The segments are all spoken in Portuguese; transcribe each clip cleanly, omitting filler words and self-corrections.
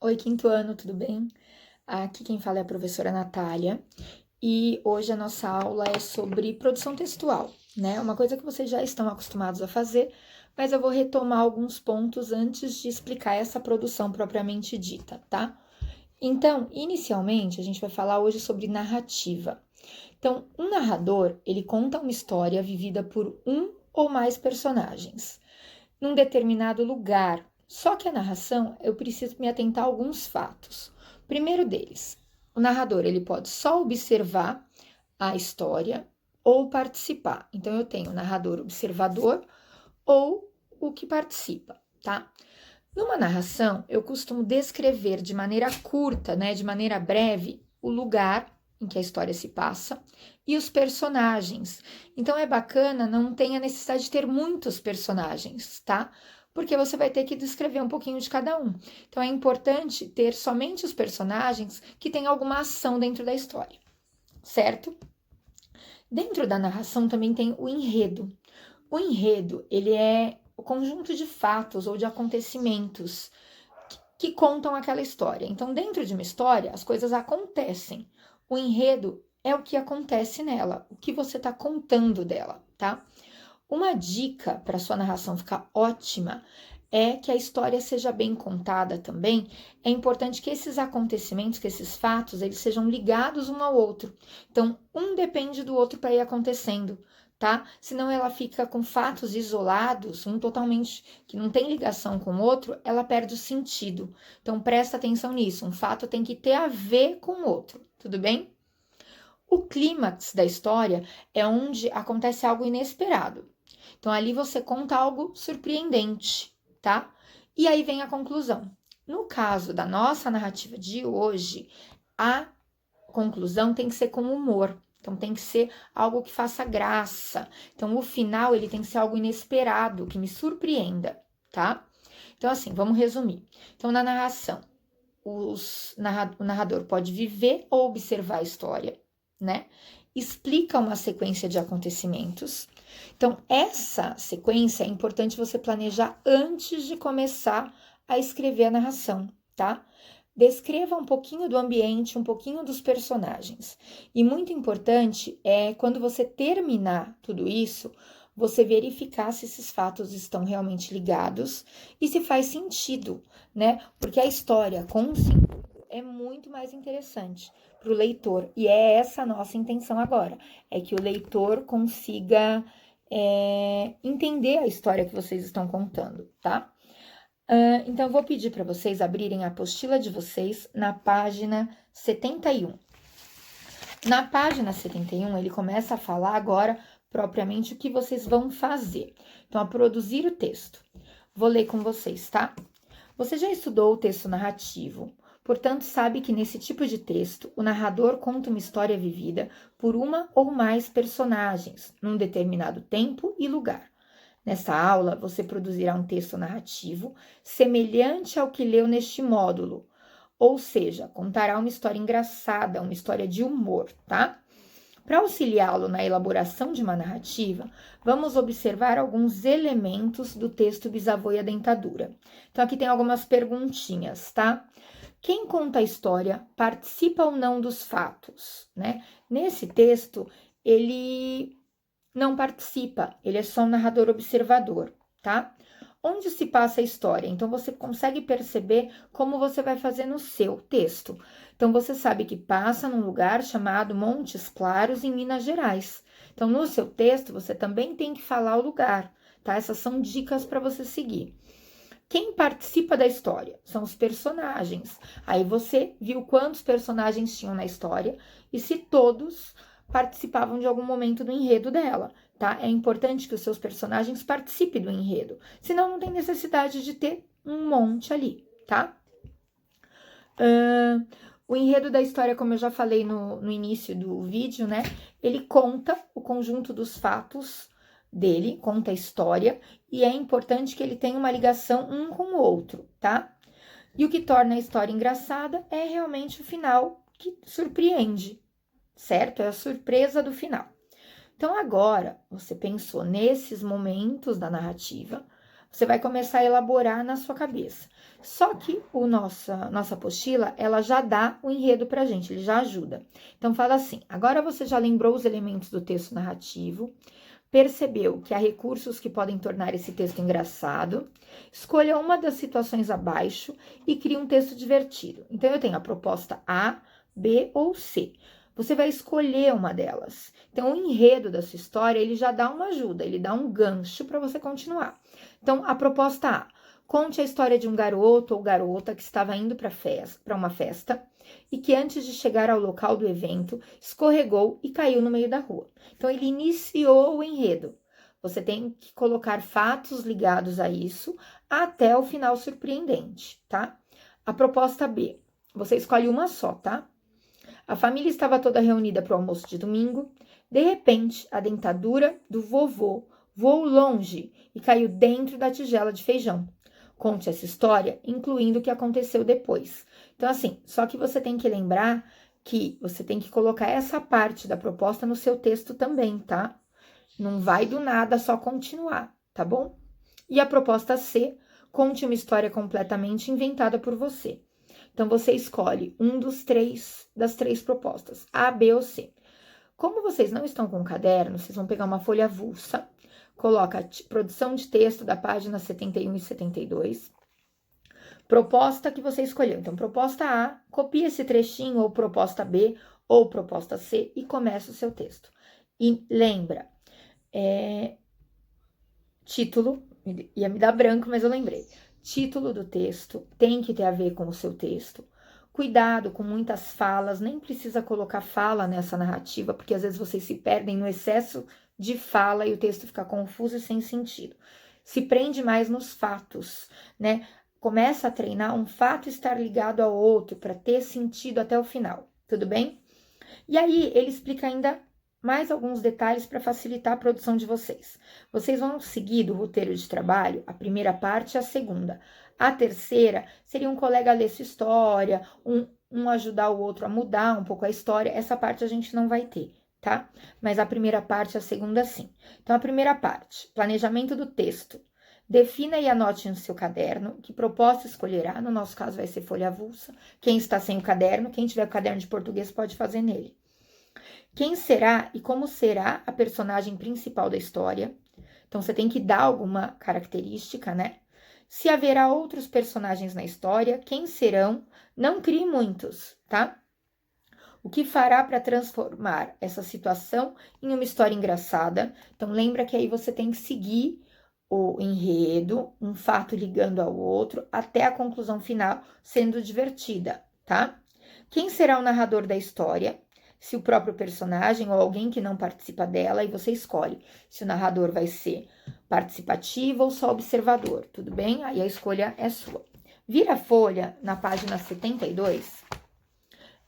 Oi, quinto ano, tudo bem? Aqui quem fala é a professora Natália e hoje a nossa aula é sobre produção textual, né? Uma coisa que vocês já estão acostumados a fazer, mas eu vou retomar alguns pontos antes de explicar essa produção propriamente dita, tá? Então, inicialmente, a gente vai falar hoje sobre narrativa. Então, um narrador, ele conta uma história vivida por um ou mais personagens num determinado lugar. Só que a narração, eu preciso me atentar a alguns fatos. O primeiro deles, o narrador ele pode só observar a história ou participar. Então eu tenho o narrador observador ou o que participa, tá? Numa narração, eu costumo descrever de maneira curta, né, de maneira breve, o lugar em que a história se passa e os personagens. Então é bacana, não tem a necessidade de ter muitos personagens, tá? Porque você vai ter que descrever um pouquinho de cada um. Então é importante ter somente os personagens que têm alguma ação dentro da história, certo? Dentro da narração também tem o enredo. O enredo, ele é o conjunto de fatos ou de acontecimentos que contam aquela história. Então, dentro de uma história, as coisas acontecem. O enredo é o que acontece nela, o que você está contando dela, tá? Uma dica para sua narração ficar ótima é que a história seja bem contada também. É importante que esses acontecimentos, que esses fatos, eles sejam ligados um ao outro. Então, um depende do outro para ir acontecendo, tá? Senão ela fica com fatos isolados, um totalmente que não tem ligação com o outro, ela perde o sentido. Então, presta atenção nisso. Um fato tem que ter a ver com o outro, tudo bem? O clímax da história é onde acontece algo inesperado. Então, ali você conta algo surpreendente, tá? E aí vem a conclusão. No caso da nossa narrativa de hoje, a conclusão tem que ser com humor. Então, tem que ser algo que faça graça. Então, o final, ele tem que ser algo inesperado, que me surpreenda, tá? Então, assim, vamos resumir. Então, na narração, o narrador pode viver ou observar a história, né? Explica uma sequência de acontecimentos. Então, essa sequência é importante você planejar antes de começar a escrever a narração, tá? Descreva um pouquinho do ambiente, um pouquinho dos personagens. E muito importante é quando você terminar tudo isso, você verificar se esses fatos estão realmente ligados e se faz sentido, né? Porque a história com um símbolo é muito mais interessante para o leitor. E é essa a nossa intenção agora, é que o leitor consiga entender a história que vocês estão contando, tá? Então, eu vou pedir para vocês abrirem a apostila de vocês na página 71. Na página 71, ele começa a falar agora propriamente o que vocês vão fazer. Então, a produzir o texto. Vou ler com vocês, tá? Você já estudou o texto narrativo, portanto, sabe que nesse tipo de texto, o narrador conta uma história vivida por uma ou mais personagens, num determinado tempo e lugar. Nessa aula, você produzirá um texto narrativo semelhante ao que leu neste módulo, ou seja, contará uma história engraçada, uma história de humor, tá? Para auxiliá-lo na elaboração de uma narrativa, vamos observar alguns elementos do texto Bisavô e a Dentadura. Então, aqui tem algumas perguntinhas, tá? Quem conta a história participa ou não dos fatos, né? Nesse texto, ele não participa, ele é só um narrador observador, tá? Onde se passa a história? Então, você consegue perceber como você vai fazer no seu texto. Então, você sabe que passa num lugar chamado Montes Claros, em Minas Gerais. Então, no seu texto, você também tem que falar o lugar, tá? Essas são dicas para você seguir. Quem participa da história? São os personagens. Aí você viu quantos personagens tinham na história e se todos participavam de algum momento do enredo dela, tá? É importante que os seus personagens participem do enredo, senão não tem necessidade de ter um monte ali, tá? O enredo da história, como eu já falei no início do vídeo, né? Ele conta o conjunto dos fatos dele, conta a história, e é importante que ele tenha uma ligação um com o outro, tá? E o que torna a história engraçada é realmente o final que surpreende, certo? É a surpresa do final. Então, agora, você pensou nesses momentos da narrativa, você vai começar a elaborar na sua cabeça. Só que nossa apostila, ela já dá o enredo pra gente, ele já ajuda. Então, fala assim, agora você já lembrou os elementos do texto narrativo, percebeu que há recursos que podem tornar esse texto engraçado, escolha uma das situações abaixo e crie um texto divertido. Então, eu tenho a proposta A, B ou C. Você vai escolher uma delas. Então, o enredo da sua história, ele já dá uma ajuda, ele dá um gancho para você continuar. Então, a proposta A, conte a história de um garoto ou garota que estava indo para uma festa e que antes de chegar ao local do evento, escorregou e caiu no meio da rua. Então, ele iniciou o enredo. Você tem que colocar fatos ligados a isso até o final surpreendente, tá? A proposta B, você escolhe uma só, tá? A família estava toda reunida para o almoço de domingo. De repente, a dentadura do vovô voou longe e caiu dentro da tigela de feijão. Conte essa história, incluindo o que aconteceu depois. Então, assim, só que você tem que lembrar que você tem que colocar essa parte da proposta no seu texto também, tá? Não vai do nada só continuar, tá bom? E a proposta C, conte uma história completamente inventada por você. Então, você escolhe um das três propostas, A, B ou C. Como vocês não estão com um caderno, vocês vão pegar uma folha avulsa, coloca produção de texto da página 71 e 72, proposta que você escolheu. Então, proposta A, copia esse trechinho, ou proposta B, ou proposta C, e começa o seu texto. E lembra, título, ia me dar branco, mas eu lembrei. Título do texto tem que ter a ver com o seu texto. Cuidado com muitas falas, nem precisa colocar fala nessa narrativa, porque às vezes vocês se perdem no excesso de fala e o texto fica confuso e sem sentido. Se prende mais nos fatos, né? Começa a treinar um fato estar ligado ao outro para ter sentido até o final, tudo bem? E aí ele explica ainda mais alguns detalhes para facilitar a produção de vocês. Vocês vão seguir do roteiro de trabalho a primeira parte e a segunda. A terceira seria um colega ler sua história, um ajudar o outro a mudar um pouco a história. Essa parte a gente não vai ter, tá? Mas a primeira parte e a segunda, sim. Então, a primeira parte, planejamento do texto. Defina e anote no seu caderno que proposta escolherá. No nosso caso, vai ser folha avulsa. Quem está sem o caderno, quem tiver o caderno de português, pode fazer nele. Quem será e como será a personagem principal da história? Então, você tem que dar alguma característica, né? Se haverá outros personagens na história, quem serão? Não crie muitos, tá? O que fará para transformar essa situação em uma história engraçada? Então, lembra que aí você tem que seguir o enredo, um fato ligando ao outro, até a conclusão final sendo divertida, tá? Quem será o narrador da história? Se o próprio personagem ou alguém que não participa dela, e você escolhe se o narrador vai ser participativo ou só observador, tudo bem? Aí a escolha é sua. Vira a folha na página 72,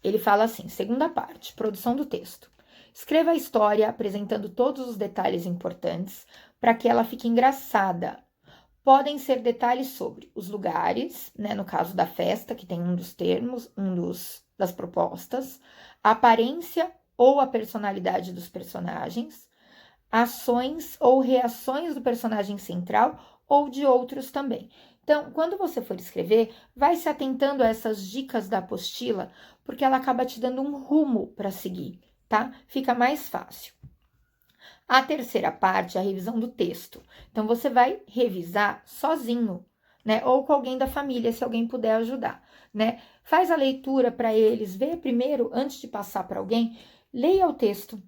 ele fala assim, segunda parte, produção do texto. Escreva a história apresentando todos os detalhes importantes para que ela fique engraçada. Podem ser detalhes sobre os lugares, né, no caso da festa, que tem um dos termos, das propostas, a aparência ou a personalidade dos personagens, ações ou reações do personagem central ou de outros também. Então, quando você for escrever, vai se atentando a essas dicas da apostila, porque ela acaba te dando um rumo para seguir, tá? Fica mais fácil. A terceira parte é a revisão do texto. Então, você vai revisar sozinho, né? Ou com alguém da família, se alguém puder ajudar, né? Faz a leitura para eles, vê primeiro, antes de passar para alguém, leia o texto,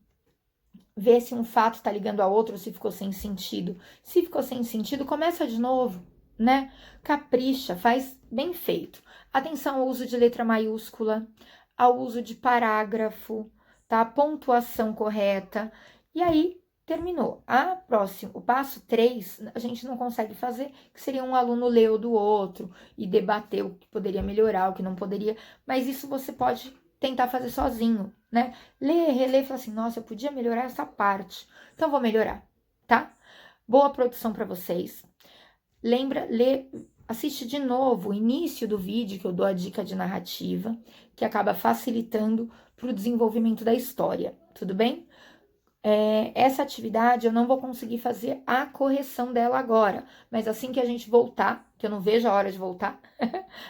vê se um fato está ligando a outro, se ficou sem sentido. Se ficou sem sentido, começa de novo, né? Capricha, faz bem feito. Atenção ao uso de letra maiúscula, ao uso de parágrafo, tá? Pontuação correta. E aí, terminou. O passo 3, a gente não consegue fazer, que seria um aluno ler o do outro e debater o que poderia melhorar, o que não poderia, mas isso você pode tentar fazer sozinho, né? Ler, reler e falar assim, nossa, eu podia melhorar essa parte, então vou melhorar, tá? Boa produção para vocês. Lembra, assiste de novo o início do vídeo que eu dou a dica de narrativa, que acaba facilitando para o desenvolvimento da história, tudo bem? essa atividade eu não vou conseguir fazer a correção dela agora, mas assim que a gente voltar, que eu não vejo a hora de voltar,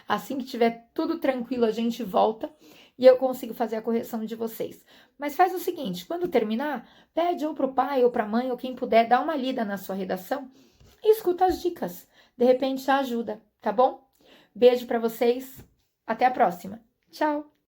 assim que tiver tudo tranquilo, a gente volta e eu consigo fazer a correção de vocês. Mas faz o seguinte, quando terminar, pede ou pro pai ou pra mãe ou quem puder, dá uma lida na sua redação e escuta as dicas. De repente já ajuda, tá bom? Beijo pra vocês, até a próxima. Tchau!